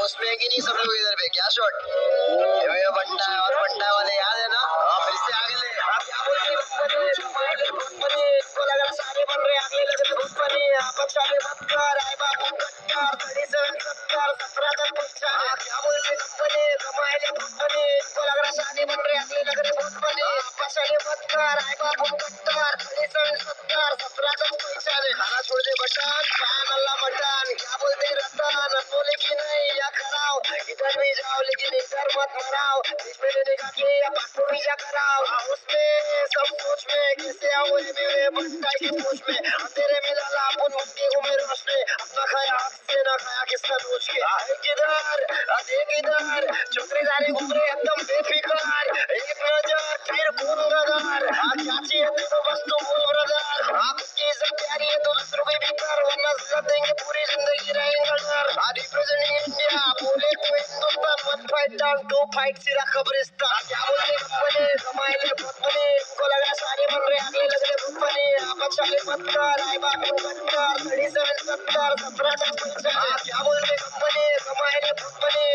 उसमें कि नहीं सब लोग इधर पे क्या शॉट ये बंटा है और बंटा वाले याद है ना फिर से आगे ले आप क्या बोलते हो इसको लगा सारे बन रहे आगे लगे बहुत बने आप सारे मत कर आए बाबू कट्टर 37 70 17 तक पहुंचा क्या बोलते बने कमाए बने इसको लग रहा सारे बन रहे आगे लग रहे बहुत बने आप सारे मत कर आए बाबू कट्टर 37 70 17 तक पहुंचा खाना छोड़ दे बटन फैन अल्लाह बटन क्या बोलते रतन बोले कि नहीं या कराओ इधर भी जाओ लेकिन इधर मत मराओ इसमें लेने का के या पासपोर्ट वीजा कराओ उसमें सब सोच में कैसे आओ ये मेरे बंटा की सोच में तेरे में लाला अपन मुक्ति हूँ मेरे रस में अपना खाया हक से ना खाया किसका सोच के किधर देख इधर चुपरे जाने घूम रहे एकदम बेफिकर एक नजर फिर कौन गदर क्या चाहिए तो बस तुम बोल ब्रदर आपकी इज्जत प्यारी है तो दूसरों की भी कर वरना इज्जत देंगे पूरी जिंदगी रहेंगे डर रिप्रेजेंटिंग इंडिया बोले तो Hindustan one fight down to fight सिरा खबरिस्तान क्या बोलते बने कमाए ले बहुत बने इनको लगा सारे बन रहे आगे लग रहे बहुत बने आप चले मत कर आए बाबू कट्टर 37 70 17 क्या बोलते बने कमाए ले बहुत बने